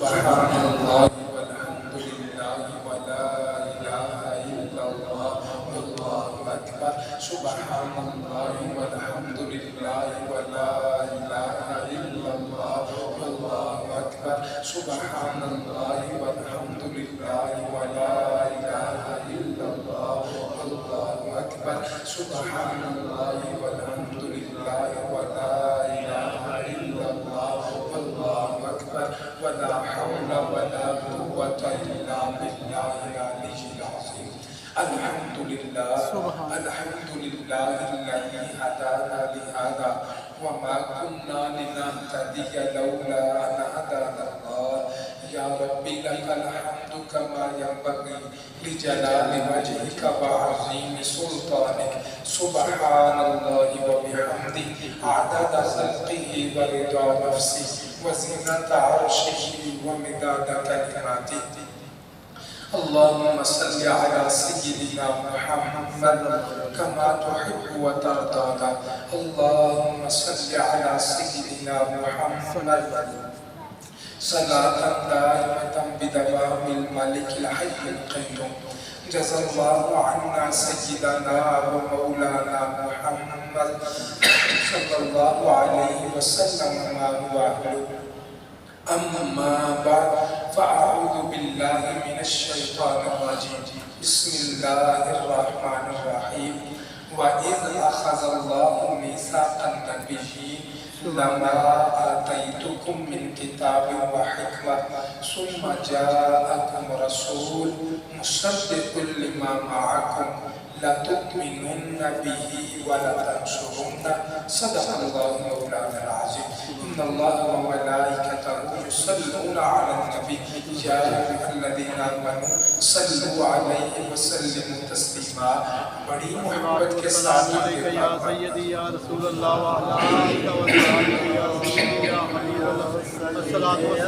سبحان اللہ والحمد للہ ولا الہ الا اللہ واللہ اکبر سبحان اللہ والحمد للہ ولا الہ الا اللہ واللہ اکبر سبحان اللہ والحمد للہ ولا الہ الا اللہ واللہ اکبر سبحان اللہ والحمد للہ ولا الہ الا اللہ واللہ اکبر ولا حول ولا قوة الا باللہ العلی العظیم الحمد للہ الذی ہدانا لہذا وما كنا لنهتدي لولا ان هدانا الله یا ربی لک الحمد كما ينبغي لجلال وجهك وعظیم سلطانك سبحان اللہ وبحمده عدد خلقه ورضا نفسه وزنة عرشه ومداد كلماته اللهم صل على سيدنا محمد كما تحب وترضى اللهم صل على سيدنا محمد صلاة دائمة بدوام الملك الحي القيوم جزا الله عنا سيدنا ومولانا محمد صلى الله عليه وسلم ما هو أهله اما بعد فاعوذ باللہ من الشیطان الرجیم بسم اللہ الرحمن الرحیم وَإِذْ أَخَذَ اللَّهُ مِيثَاقَ النَّبِيِّينَ لَمَا آتَيْتُكُم مِّن كِتَابٍ وَحِكْمَةٍ ثُمَّ جَاءَكُمْ رَسُولٌ مُصَدِّقٌ لِّمَا مَعَكُمْ لَتُؤْمِنُنَّ بِهِ وَلَتَنصُرُنَّهُ صدق اللہ مولانا العظیم ان اللہ وملائکتہ یصلون علی النبی یا ایھا الذین آمنوا صلوا علیہ وسلموا تسلیما بڑی محبت کے ساتھ یا سیدی یا رسول اللہ وعلا آلہ وصحبہ یا سیدی یا حبیب اللہ الصلاۃ والسلام علیک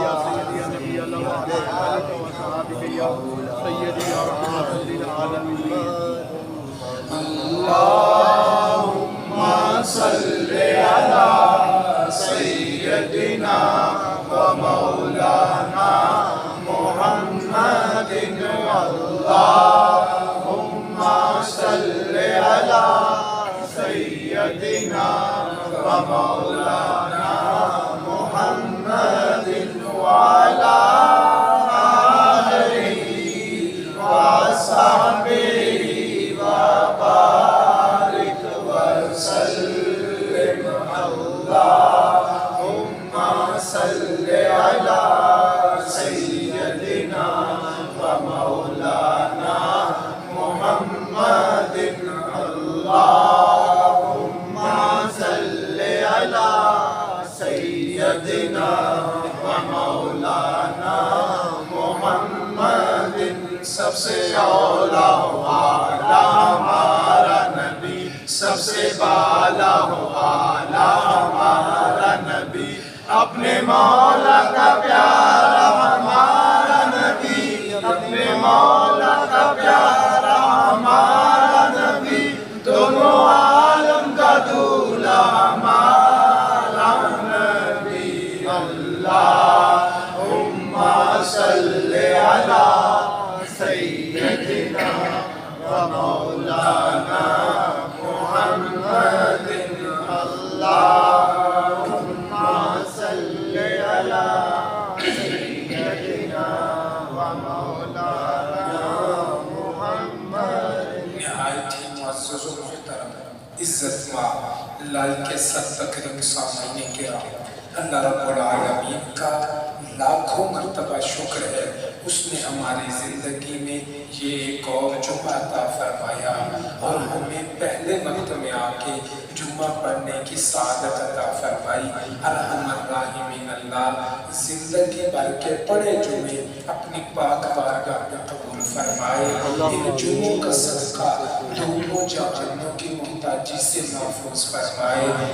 یا سیدی یا نبی اللہ وعلا آلہ وصحبہ یا سیدی یا رحمۃ للعالمین اللہم صل علی سیدنا و مولانا محمد اللہم صل علی سیدنا و مولانا محمد وعلی آلہ وصحبہ سب سے اولا اعلیٰ ہمارا نبی سب سے بالا ہو اعلیٰ ہمارا نبی اپنے مولا کا پیارا ہمارا نبی اپنے مولا کا پیارا ہمارا نبی دونوں عالم کا دولہ ہمارا نبی اللہم صل علی سیدنا و مولانا محمد اللہم صل علی سیدنا و مولانا محمد نہایت ہی معزز و محترم عزت ماں لائق صد تکریم سامعین کرام اللہ رب العالمین کا لاکھوں مرتبہ شکر ہے اس نے ہماری زندگی میں یہ ایک اور جمعہ عطا فرمایا اور ہمیں پہلے وقت میں آ کے جمعہ پڑھنے کی سعادت عطا فرمائی ارحم الراحمین اللہ زندگی بھر کے پڑھے جمعے اپنی پاک بارگاہ میں قبول فرمائے ان جمعوں کا صدقہ دونوں جہانوں کی محتاجی سے محفوظ فرمائے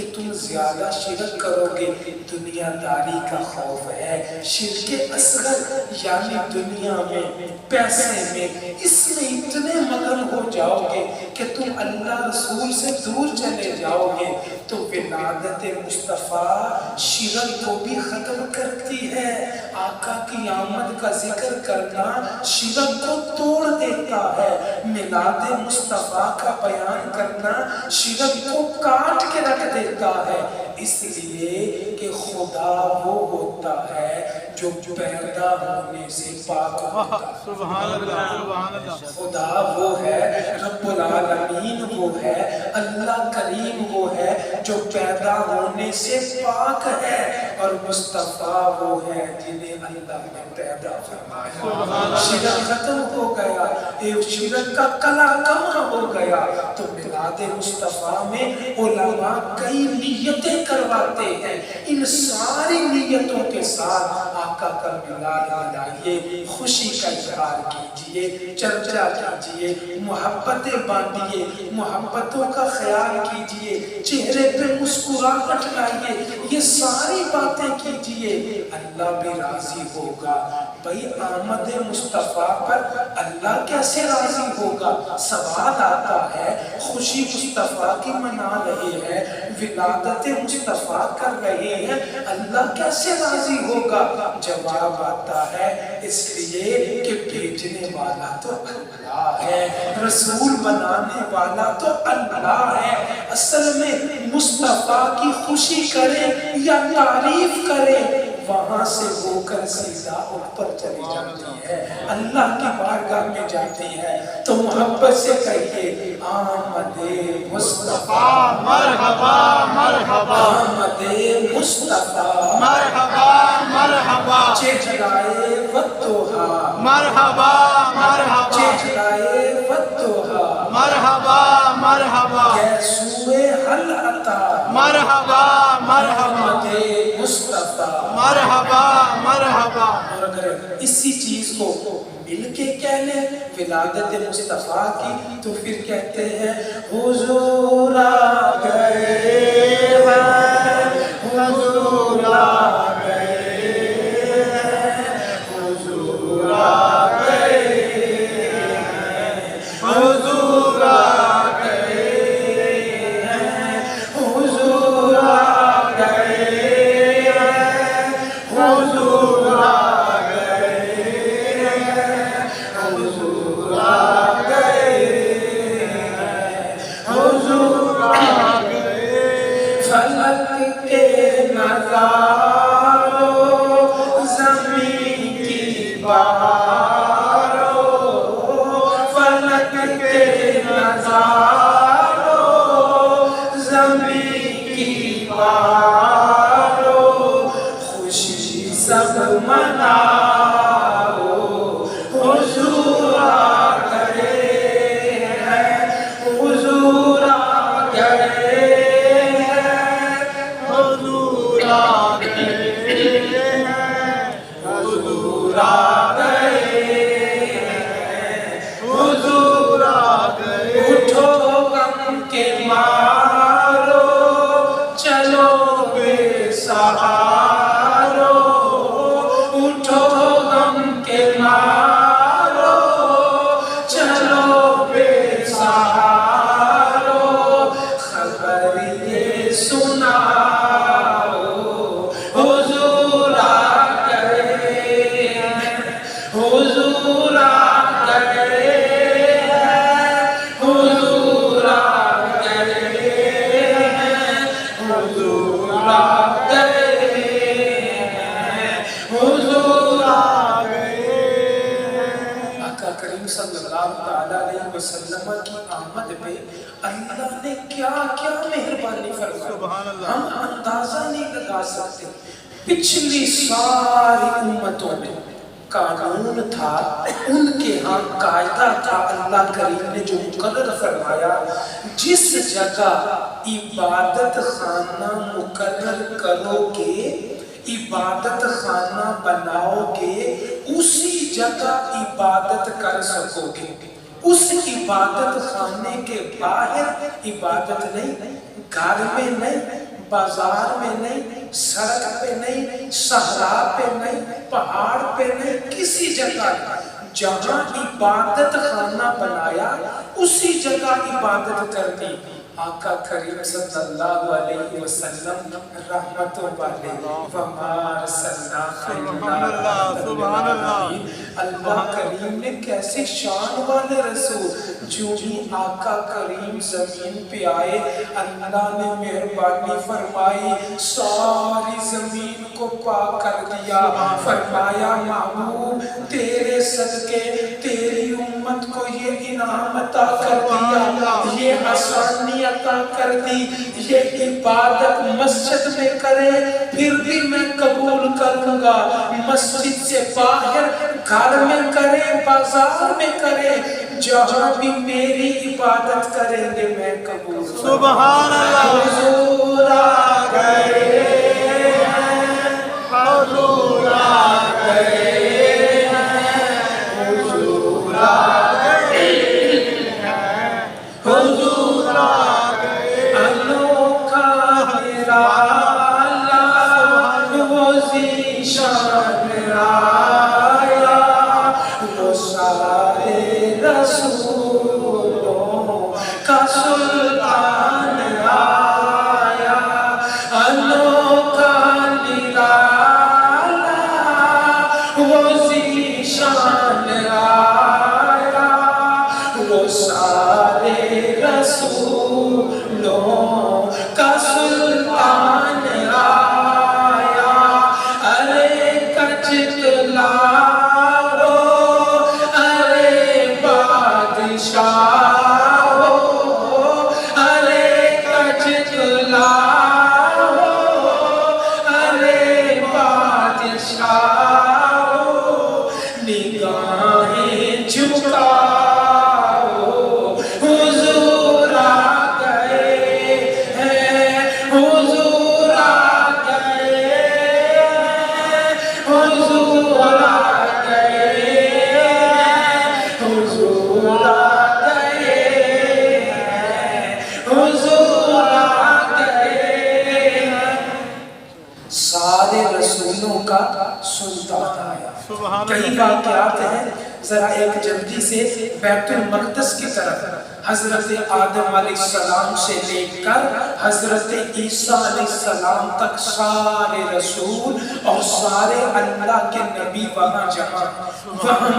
کہ تم زیادہ شرک کرو گے دنیا داری کا خوف ہے. شرک اصغر یعنی دنیا میں پیسے میں اس میں اتنے مگن ہو جاؤ گے کہ تم اللہ رسول سے دور چلے جاؤ گے. تو ولادت مصطفیٰ شرک کو بھی ختم کرتی ہے. آقا کی آمد کا ذکر کرنا شرک کو توڑ دیتا ہے. میلاد مصطفیٰ کا بیان کرنا شرک کو کاٹ کے رکھ دیتا ہے. اس لیے کہ خدا وہ ہوتا ہے جو پیدا ہونے سے پاک ہوتا ہے. سبحان اللہ سبحان اللہ. خدا وہ ہے، رب العالمین وہ ہے، اللہ کریم وہ ہے جو پیدا ہونے سے پاک ہے، اور مصطفیٰ وہ ہے جنہیں اللہ نے پیدا فرمایا. شرک ختم ہو گیا، شرک کا کلا کما ہو گیا. تو میلاد مصطفیٰ میں علماء کئی نیتیں کرواتے ہیں. ان ساری نیتوں کے ساتھ آقا کا میلاد منائیے، خوشی کا اظہار کیجئے، چرچا کیجئے، محبتیں بانٹیے، محبتوں کا خیال کیجئے، چہرے پہ مسکراہٹ لائیے. یہ ساری باتیں کیجئے، اللہ بھی راضی ہوگا. بھئی آمد مصطفیٰ پر اللہ کیسے راضی ہوگا؟ سوال آتا ہے، خوشی مصطفیٰ کی منا رہے ہیں، ولادت مصطفیٰ کر رہے ہیں، اللہ کیسے راضی ہوگا؟ جواب آتا ہے اس لیے کہ بھیجنے والا تو اللہ ہے، رسول بنانے والا تو اللہ ہے. اصل میں مصطفیٰ کی خوشی کرے یا تعریف کرے، وہاں سے ہو کر سیدھا اوپر چلی جاتی ہے، اللہ کی بارگاہ میں جاتی ہے. تو محبت سے کہیے آمد مصطفیٰ مرحبا مرحبا آمد مصطفیٰ مرحبا مرحبا چہرائے والضحا مرحبا مرحبا چہرائے والضحا مرحبا مرحبا گیسوئے حل عطا مرحبا مرحبا آمد مصطفیٰ. مرحبا مرحبا. اور اگر اسی چیز کو مل کے کہہ لیں ولادت مصطفیٰ کی، تو پھر کہتے ہیں حضور آ گئے ہیں، حضور آ گئے ہیں، حضور آ گئے ہیں، حضور آ گئے ہیں، حضور آ گئے ہیں، حضور آ گئے ہیں، حضور آ گئے ہیں، حضور آ گئے. فلک کے نظاروں زمین کی بہاروں، فلک کے نظاروں زمین کی بہاروں، خوشی سب مناؤ، حضور آ گئے ہیں، حضور آ گئے ہیں، حضور آ گئے ہیں، حضور آ گئے ہیں، حضور آ گئے. اٹھو غم کے مارو، چلو بے سہارو، اٹھو غم کے مارو، چلو بے سہارو، خبر یہ سناؤ، حضور آ گئے ہیں، حضور آ گئے ہیں، حضور آ گئے ہیں، حضور آ گئے ہیں، حضور آ گئے ہیں. آقا کریم صلی اللہ تعالیٰ علیہ وسلم کی آمد پہ اللہ نے کیا کیا مہربانی فرمائی، سبحان اللہ. ہم اندازہ نہیں لگا سکتے. پچھلی ساری امتوں میں قانون تھا، ان کے ہاں قاعدہ تھا، اللہ کریم نے جو مقرر فرمایا، جس جگہ عبادت خانہ مقرر کرو گے، عبادت خانہ بناؤ گے، اسی جگہ عبادت کر سکو گے. اس عبادت خانے کے باہر عبادت نہیں، گھر میں نہیں، بازار میں نہیں، سڑک پہ نہیں، صحرا پہ نہیں، پہاڑ پہ نہیں، کسی جگہ جہاں عبادت خانہ بنایا اسی جگہ عبادت کرنی۔ آقا کریم صلی اللہ علیہ وسلم رحمتوں والے وما ارسلناک الا سبحان اللہ۔ اللہ کریم نے کیسے شان والے رسول، جو ہی آقا کریم زمین پہ آئے اللہ نے مہربانی فرمائی، ساری زمین کو پاک کر دیا، فرمایا محبوب تیرے صدقے تیری امت کو یہ انعام عطا کر دیا، یہ آسانی عطا کر دی، یہ عبادت مسجد میں کرے پھر بھی میں قبول کروں گا، مسجد سے باہر گھر میں کرے بازار میں کرے جہاں بھی میری عبادت کریں گے میں قبول کروں گا۔ سبحان اللہ۔ حضور آ گئے ہیں، حضور آ گئے ہیں، حضور آ گئے ہیں، حضور آ گئے ہیں، انوکھا نرالا وہ ذیشان آیا، وہ سارے رسولوں کا سلطان آیا، انوکھا نرالا وہ ذیشان آیا، وہ سارے رسولوں کا سلطان آیا، ارے کچلا ارے بادشاہ ارے کچلا ارے بادشاہ نگاہیں جھکاؤ حضور آ گئے ہیں، حضور آ گئے ہیں، حضور آ گئے ہیں، حضور آ گئے ہیں، حضور آ گئے ہیں۔ سارے رسولوں کا سلطان آیا۔ سبحان کئی اللہ۔ واقعات ہیں، ذرا ایک جلدی سے بیت المقدس کی طرف، حضرت آدم علیہ السلام سے لے کر حضرت عیسیٰ علیہ السلام تک سارے رسول اور سارے اللہ کے نبی وہاں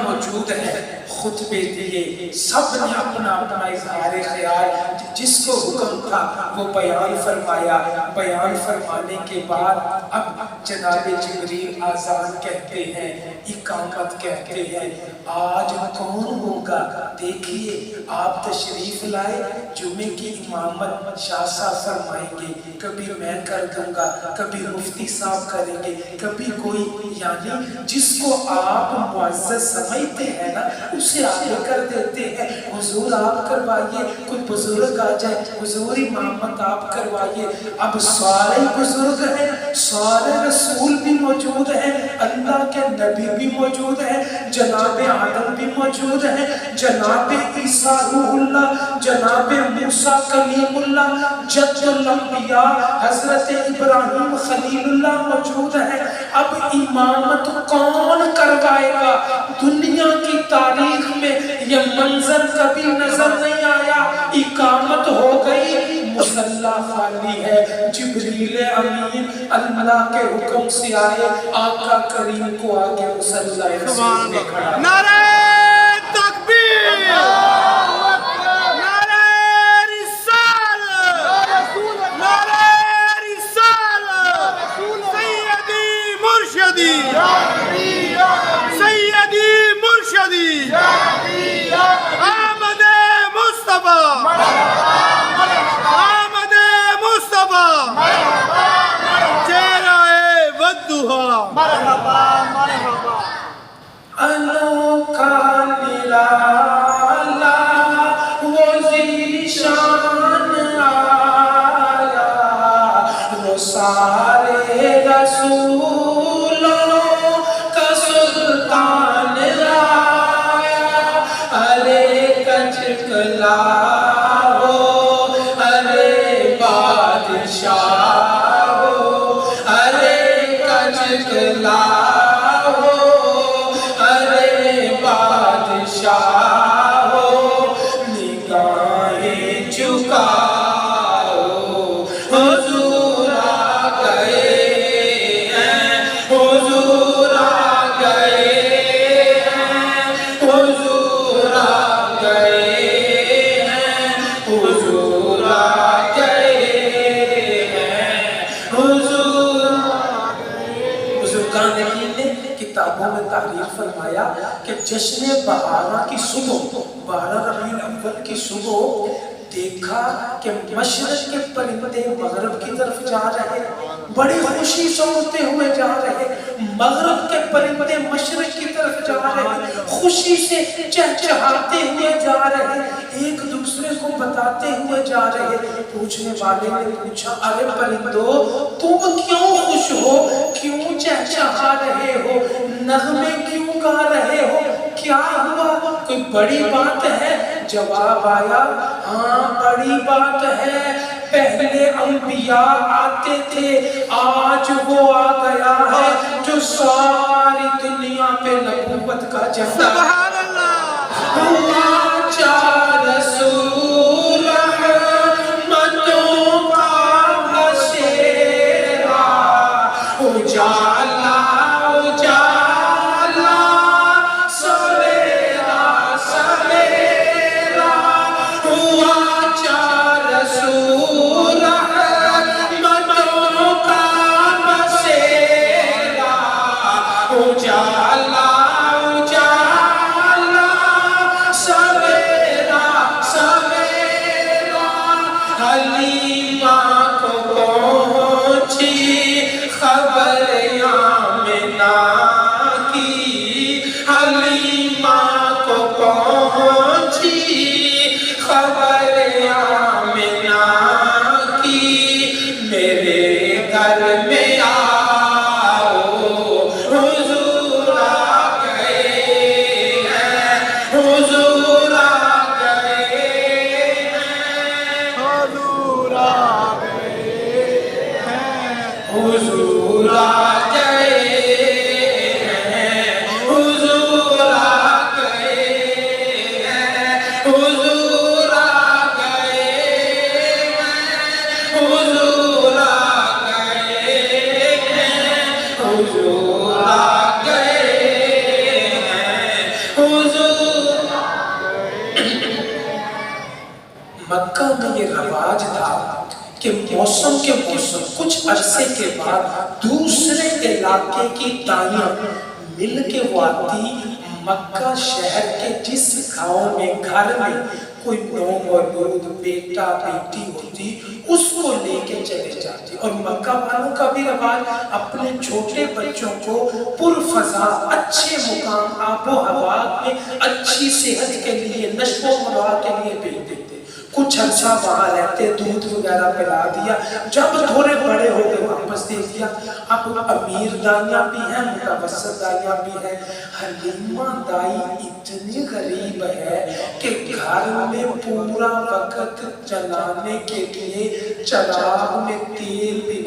موجود ہیں، خطبے دیے، سب نے اپنا اپنا اظہار خیال جس کو حکم تھا وہ بیان فرمایا۔ بیان فرمانے کے بعد اب جناب جبریل آذان کہتے ہیں، اقامت کہتے ہیں، آج کون ہوگا؟ دیکھیے آپ تشریف لائے، جمعے کی امامت شاہ صاحب فرمائیں گے، کبھی میں کر دوں گا، کبھی مفتی صاحب کریں گے، کبھی کوئی، یعنی جس کو آپ معزز سمجھتے ہیں نا اسے آگے کر دیتے ہیں، حضور آپ کروائیے، کوئی بزرگ آ جائے، حضور امامت آپ کروائیے۔ اب سارے بزرگ ہیں، سارے رسول بھی موجود ہیں، اللہ کے نبی بھی موجود ہیں، جناب آدم بھی موجود ہیں، جناب عیسیٰ روح اللہ، جناب موسیٰ کلیم اللہ، جد الانبیاء حضرت ابراہیم خلیل اللہ موجود ہیں۔ اب امامت کون کروائے گا؟ دنیا کی تاریخ میں یہ منظر کبھی نظر نہیں آیا، اقامت ہو گئی، مصلی خالی ہے، جبریل امین اللہ کے حکم سے آئے، آقا کریم کو آگے مصلی رسول میں کھڑا۔ نعرہ تکبیر، نعرہ رسالت، نعرہ رسالت، سیدی مرشدی، سیدی مرشدی، آمد مصطفیٰ، آمد مصطفیٰ، چہرہ والدہا، انوکھا نرالا وہ ذیشان آیا، وہ سارے رسولوں کا سلطان آیا، ارے کچکلا ارے بادشاہ دکھلاؤ، ارے بادشاہ نگاہیں جھکاؤ، حضور آ گئے ہیں، حضور آ گئے ہیں، حضور آ گئے ہیں، حضور آ گئے ہیں، حضور بزرگان دین نے کتابوں میں تحریر فرمایا کہ جشن بہارا کی صبح، 12 ربیع الاول کی صبح دیکھا کہ مشرق کے پرندے مغرب کی طرف جا رہے، بڑی خوشی سے اڑتے ہوئے جا رہے، مغرب کے پرندے مشرق کی طرف جا رہے، خوشی سے چہچہاتے ہوئے جا رہے، ایک دوسرے کو بتاتے ہوئے جا رہے۔ پوچھنے والے نے پوچھا، ارے پرندو تم کیوں خوش ہو، کیوں چہچہا رہے ہو، نغمے کیوں گا رہے ہو، کیا ہوا، کوئی بڑی بات ہے؟ جواب آیا، ہاں بڑی بات ہے، پہلے انبیاء آتے تھے، آج وہ آ گیا ہے جو ساری دنیا پہ نبوت کا جھنڈا سبحان اللہ ہوا چار رسول رحمتوں کا بشیرا، اجالا اجالا سویرا سویرا، ہوا چار رسول رحمتوں کا بشیرا، اجالا اجالا سویرا سویرا، حلیمہ کو پہنچی خبر آمنہ کی، حلیمہ کو پہنچی خبر آمنہ کی، میرے گھر میں آؤ حضور آ گئے ہیں، حضور آ گئے ہیں، حضور آ گئے ہیں، حضور آ گئے ہیں، حضور آ گئے ہیں، حضور آ گئے ہیں، حضور آ گئے ہیں، حضور آ گئے ہیں، حضور۔ مکہ میں یہ رواج تھا کہ موسم کے موسم کچھ عرصے کے بعد دوسرے علاقے کی دائیاں مل کے وہ آتی، مکہ شہر کے جس گاؤں میں گھر میں کوئی نومولود بیٹا بیٹی ہوتی اس کو لے کے چلے جاتی، اور مکہ والوں کا بھی رواج اپنے چھوٹے بچوں کو پرفضا اچھے مقام آب و ہوا میں اچھی صحت کے لیے نشو و نما کے لیے بھیج دیتے، کچھ عرصہ وہاں رہتے، دودھ وغیرہ پلا دیا، جب تھوڑے بڑے ہو گئے واپس دے دیا۔ اب امیر دائیاں بھی ہیں، متوسط دائیاں بھی ہیں، حلیمہ دائی اتنی غریب ہے کہ گھر میں پورا وقت چلانے کے لیے چراغ میں تیل بھی